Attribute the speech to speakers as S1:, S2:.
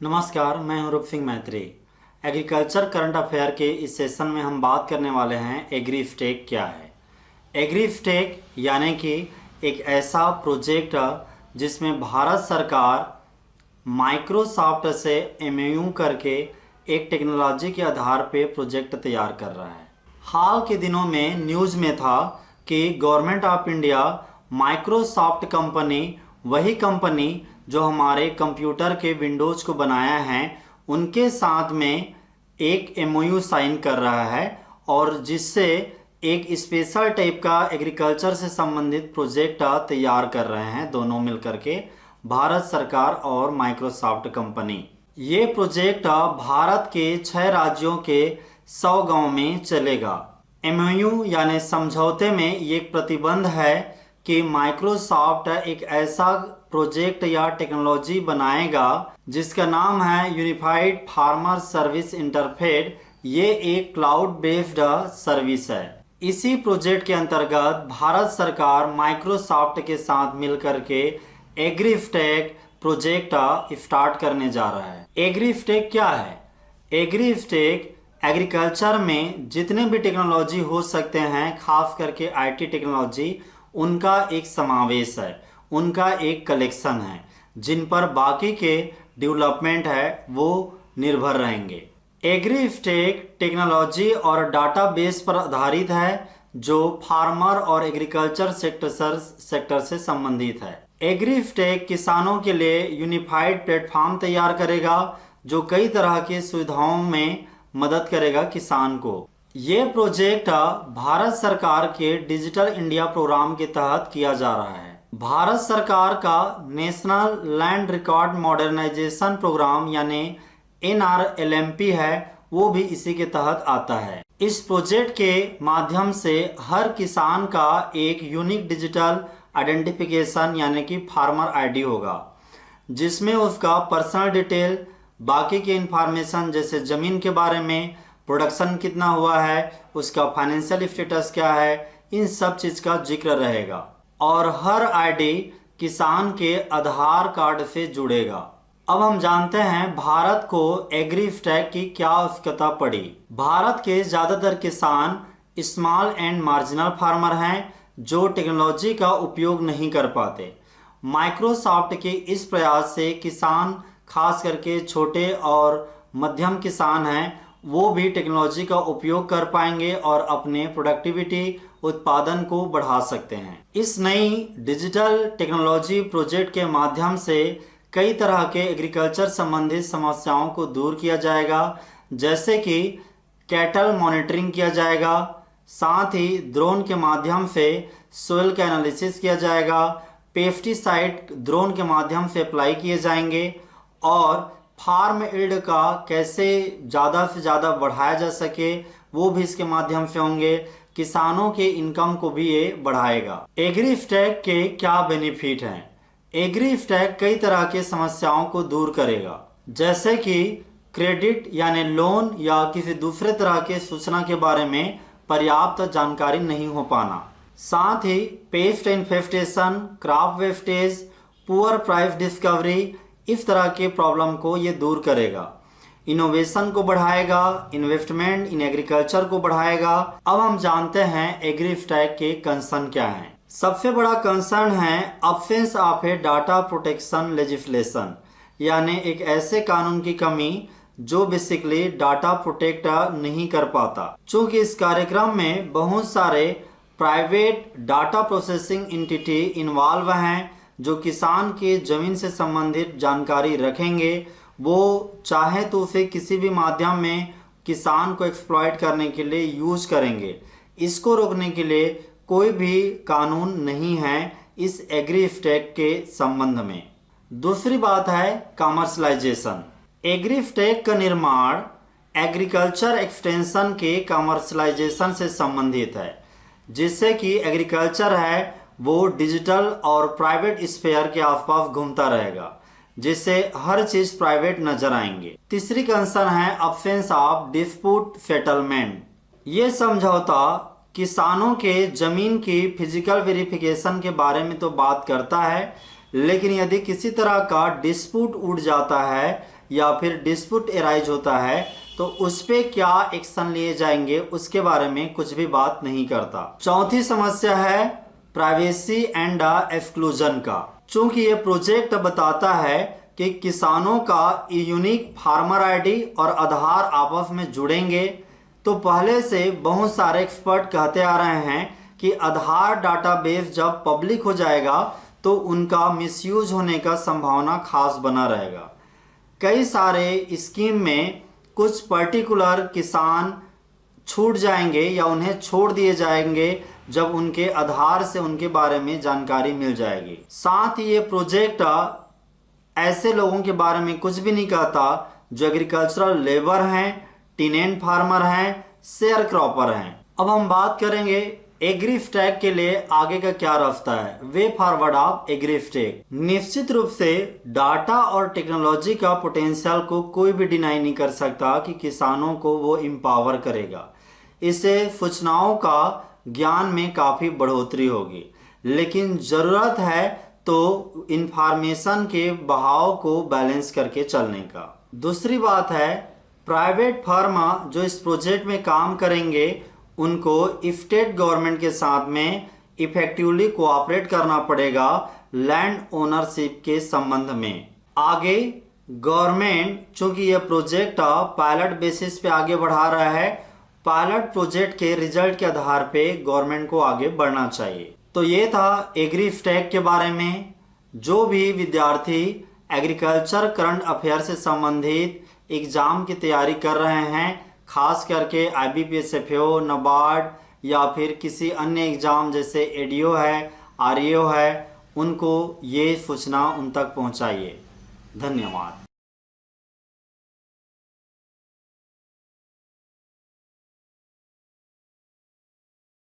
S1: नमस्कार, मैं हूं रूप सिंह मैत्री। एग्रीकल्चर करंट अफेयर के इस सेशन में हम बात करने वाले हैं एग्रीस्टेक क्या है। एग्रीस्टेक यानी कि एक ऐसा प्रोजेक्ट जिसमें भारत सरकार माइक्रोसॉफ्ट से एमओयू करके एक टेक्नोलॉजी के आधार पे प्रोजेक्ट तैयार कर रहा है। हाल के दिनों में न्यूज़ में था कि government of India Microsoft company, वही कंपनी जो हमारे कंप्यूटर के विंडोज़ को बनाया है, उनके साथ में एक एमओयू साइन कर रहा है और जिससे एक स्पेशल टाइप का एग्रीकल्चर से संबंधित प्रोजेक्ट तैयार कर रहे हैं दोनों मिलकर के, भारत सरकार और माइक्रोसॉफ्ट कंपनी। ये प्रोजेक्ट भारत के 6 राज्यों के 100 गांव में चलेगा। एमओयू यानी समझौते में ये एक प्रतिबंध है कि माइक्रोसॉफ्ट एक ऐसा प्रोजेक्ट या टेक्नोलॉजी बनाएगा जिसका नाम है यूनिफाइड फार्मर सर्विस इंटरफेस। ये एक क्लाउड बेस्ड सर्विस है। इसी प्रोजेक्ट के अंतर्गत भारत सरकार माइक्रोसॉफ्ट के साथ मिलकर के एग्रीस्टेक प्रोजेक्ट स्टार्ट करने जा रहा है। एग्रीस्टेक क्या है? एग्रीस्टेक एग्रीकल्चर में जितने भी टेक्नोलॉजी हो सकते हैं, खास करके आईटी टेक्नोलॉजी, उनका एक समावेश है, उनका एक कलेक्शन है जिन पर बाकी के डेवलपमेंट है वो निर्भर रहेंगे। एग्रीस्टेक टेक्नोलॉजी और डाटाबेस पर आधारित है जो फार्मर और एग्रीकल्चर सेक्टर से संबंधित है। एग्रीस्टेक किसानों के लिए यूनिफाइड प्लेटफॉर्म तैयार करेगा जो कई तरह की सुविधाओं में मदद करेगा किसान को। ये प्रोजेक्ट भारत सरकार के डिजिटल इंडिया प्रोग्राम के तहत किया जा रहा है। भारत सरकार का national land record modernisation programme यानी NRLMP है, वो भी इसी के तहत आता है। इस प्रोजेक्ट के माध्यम से हर किसान का एक यूनिक डिजिटल आइडेंटिफिकेशन यानी कि फार्मर आईडी होगा जिसमें उसका पर्सनल डिटेल, बाकी की इंफॉर्मेशन जैसे ज़मीन के बारे में, प्रोडक्शन कितना हुआ है, उसका फाइनेंशियल स्टेटस क्या है, इन सब चीज़ का जिक्र रहेगा। और हर आईडी किसान के आधार कार्ड से जुड़ेगा। अब हम जानते हैं भारत को एग्रीस्टेक की क्या आवश्यकता पड़ी। भारत के ज़्यादातर किसान स्मॉल एंड मार्जिनल फार्मर हैं जो टेक्नोलॉजी का उपयोग नहीं कर पाते। माइक्रोसॉफ्ट के इस प्रयास से किसान, खास करके छोटे और मध्यम किसान हैं, वो भी टेक्नोलॉजी का उपयोग कर पाएंगे और अपने प्रोडक्टिविटी, उत्पादन को बढ़ा सकते हैं। इस नई डिजिटल टेक्नोलॉजी प्रोजेक्ट के माध्यम से कई तरह के एग्रीकल्चर संबंधित समस्याओं को दूर किया जाएगा, जैसे कि कैटल मॉनिटरिंग किया जाएगा, साथ ही ड्रोन के माध्यम से सोइल का एनालिसिस किया जाएगा, पेस्टिसाइड ड्रोन के माध्यम से अप्लाई किए जाएंगे और फार्म यील्ड का कैसे ज़्यादा से ज़्यादा बढ़ाया जा सके वो भी इसके माध्यम से होंगे। किसानों के इनकम को भी ये बढ़ाएगा। एग्रीस्टेक के क्या बेनिफिट हैं? एग्रीस्टेक कई तरह के समस्याओं को दूर करेगा, जैसे कि क्रेडिट यानी लोन या किसी दूसरे तरह के सूचना के बारे में पर्याप्त जानकारी नहीं हो पाना, साथ ही pest infestation, crop wastage, poor price discovery, इस तरह के प्रॉब्लम को ये दूर करेगा। इनोवेशन को बढ़ाएगा, इन्वेस्टमेंट इन एग्रीकल्चर को बढ़ाएगा। अब हम जानते हैं एग्रीस्टेक के कंसर्न क्या हैं। सबसे बड़ा कंसर्न है absence of A data protection legislation, यानी एक ऐसे कानून की कमी जो बेसिकली डाटा प्रोटेक्ट नहीं कर पाता। चूंकि इस कार्यक्रम में बहुत सारे private data processing entity involve हैं जो किसान के जमीन से संबंधित जानकारी रखेंगे, वो चाहे तो उसे किसी भी माध्यम में किसान को एक्सप्लॉइट करने के लिए यूज करेंगे। इसको रोकने के लिए कोई भी कानून नहीं है इस एग्रीस्टेक के संबंध में। दूसरी बात है कमर्शलाइजेशन। एग्रीस्टेक का निर्माण एग्रीकल्चर एक्सटेंशन के कमर्शलाइजेशन से संबंधित है, जिससे कि एग्रीकल्चर है वो डिजिटल और प्राइवेट स्फीयर के आसपास घूमता रहेगा, जिससे हर चीज प्राइवेट नजर आएंगे। तीसरी कंसर्न है अब्सेंस ऑफ डिस्प्यूट सेटलमेंट। ये समझौता किसानों के जमीन की फिजिकल वेरिफिकेशन के बारे में तो बात करता है, लेकिन यदि किसी तरह का डिस्प्यूट उठ जाता है या फिर डिस्प्यूट एराइज होता है तो उस पे क्या एक्शन लिए जाएंगे उसके बारे में कुछ भी बात नहीं करता। चौथी समस्या है प्राइवेसी एंड एक्सक्लूजन का। चूंकि ये प्रोजेक्ट बताता है कि किसानों का यूनिक फार्मर आईडी और आधार आपस में जुड़ेंगे, तो पहले से बहुत सारे एक्सपर्ट कहते आ रहे हैं कि आधार डाटाबेस जब पब्लिक हो जाएगा तो उनका मिसयूज होने का संभावना खास बना रहेगा। कई सारे स्कीम में कुछ पर्टिकुलर किसान छूट जाएंगे या उन्हें छोड़ दिए जाएंगे जब उनके आधार से उनके बारे में जानकारी मिल जाएगी। साथ ही ये प्रोजेक्ट ऐसे लोगों के बारे में कुछ भी नहीं कहता जो एग्रीकल्चरल लेबर हैं, टेनेंट फार्मर हैं, शेयर क्रॉपर हैं। अब हम बात करेंगे एग्रीस्टैक के लिए आगे का क्या रास्ता है, वे फॉरवर्ड ऑफ एग्रीस्टैक। निश्चित रूप से डाटा और टेक्नोलॉजी का पोटेंशियल को कोई भी डिनाई नहीं कर सकता कि किसानों को वो एम्पावर करेगा। इससे सूचनाओं का ज्ञान में काफ़ी बढ़ोतरी होगी, लेकिन ज़रूरत है तो इंफॉर्मेशन के बहाव को बैलेंस करके चलने का। दूसरी बात है प्राइवेट फर्म जो इस प्रोजेक्ट में काम करेंगे उनको स्टेट गवर्नमेंट के साथ में इफेक्टिवली कोऑपरेट करना पड़ेगा लैंड ओनरशिप के संबंध में। आगे गवर्नमेंट चूंकि यह प्रोजेक्ट पायलट बेसिस पे आगे बढ़ा रहा है, पायलट प्रोजेक्ट के रिजल्ट के आधार पे गवर्नमेंट को आगे बढ़ना चाहिए। तो ये था एग्रीस्टैक के बारे में। जो भी विद्यार्थी एग्रीकल्चर करंट अफेयर से संबंधित एग्जाम की तैयारी कर रहे हैं, खास करके IBPS FAO, नाबार्ड या फिर किसी अन्य एग्जाम जैसे ADO है, RAO है, उनको ये सूचना उन तक पहुंचाइए। धन्यवाद।